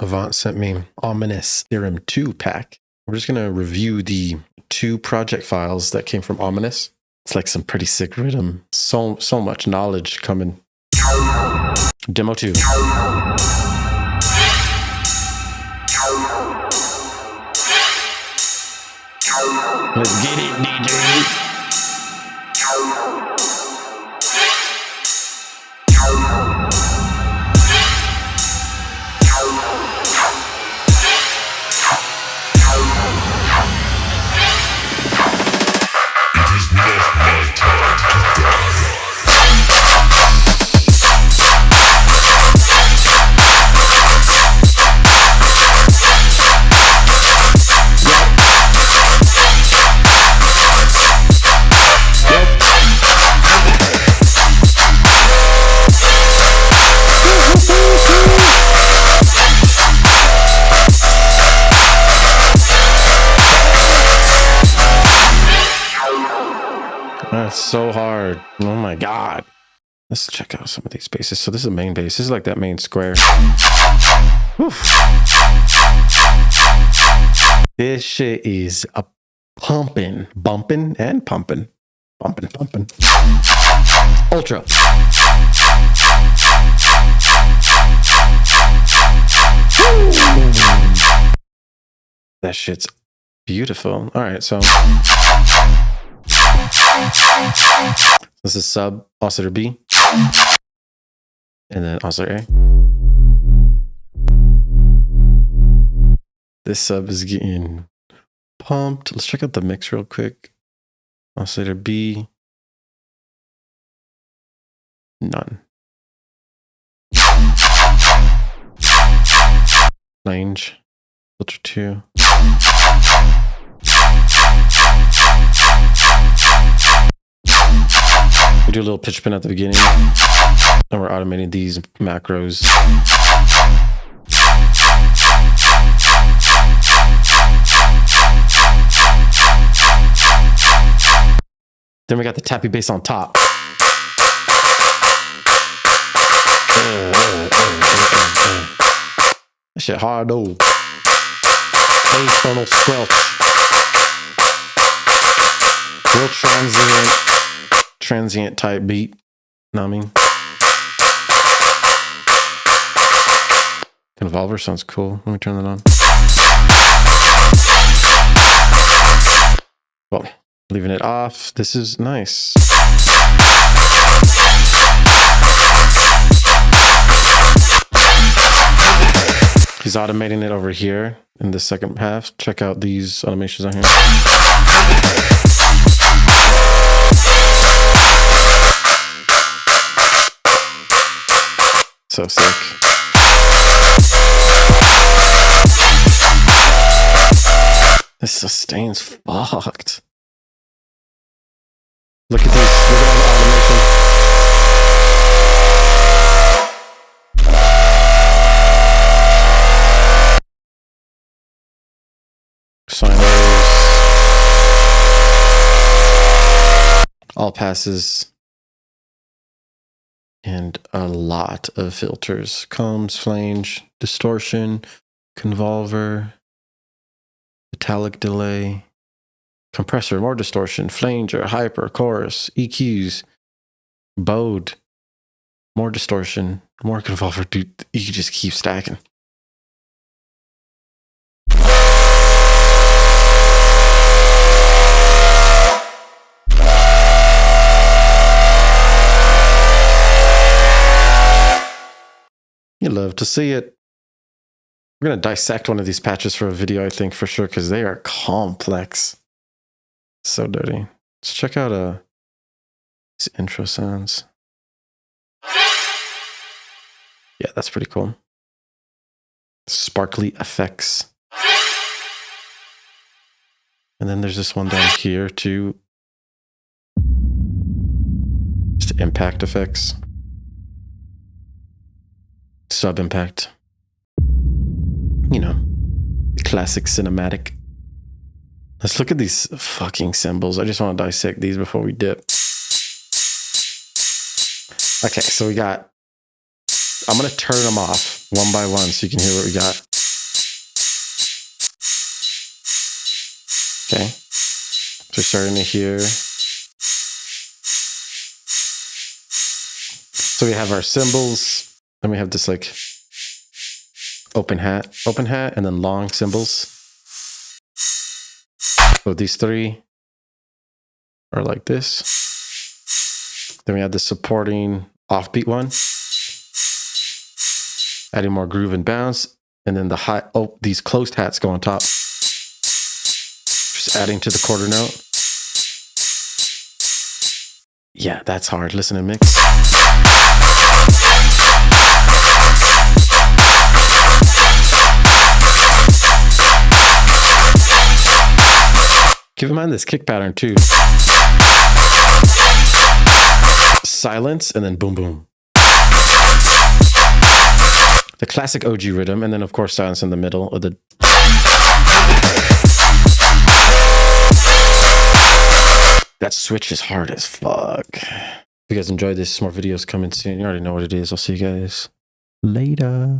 Avant sent me Aweminus Serum 2 pack. We're just going to review the 2 project files that came from Aweminus. It's like some pretty sick riddim. So much knowledge coming. Demo 2. Let's get it, DJ. That's so hard. Oh my god. Let's check out some of these basses. So this is the main bass. This is like that main square. Oof. This shit is a pumping, bumping and pumping. Pumping. Ultra. That shit's beautiful. All right, so this is sub oscillator B, and then oscillator A. This sub is getting pumped. Let's check out the mix real quick. Oscillator B, none. Range, filter 2. We do a little pitch bend at the beginning, and we're automating these macros. Then we got the tappy bass on top. That shit hard though. Atonal squelch. Real transient type beat. Know what I mean? Convolver sounds cool. Let me turn that on. Well, leaving it off. This is nice. He's automating it over here in the second half. Check out these automations on here. So sick. This sustain's fucked. Look at this. Look at all the automation. Sine waves. All passes. And a lot of filters. Combs, flange, distortion, convolver, metallic delay, compressor, more distortion, flanger, hyper, chorus, EQs, bode, more distortion, more convolver. Dude, you can just keep stacking. You love to see it. We're going to dissect one of these patches for a video, I think, for sure, because they are complex. So dirty. Let's check out these intro sounds. Yeah, that's pretty cool. Sparkly effects. And then there's this one down here, too. Just impact effects. Sub-impact. You know, classic cinematic. Let's look at these fucking cymbals. I just want to dissect these before we dip. Okay, so we got... I'm going to turn them off one by one so you can hear what we got. Okay. So starting to hear. So we have our cymbals, then we have this like open hat, and then long cymbals. So these three are like this. Then we have the supporting offbeat one, adding more groove and bounce, and then the high, these closed hats go on top. Just adding to the quarter note. Yeah, that's hard. Listen and mix. Keep in mind this kick pattern too. Silence and then boom, boom. The classic OG riddim, and then of course silence in the middle of the. That switch is hard as fuck. If you guys enjoyed this, more videos coming soon. You already know what it is. I'll see you guys later.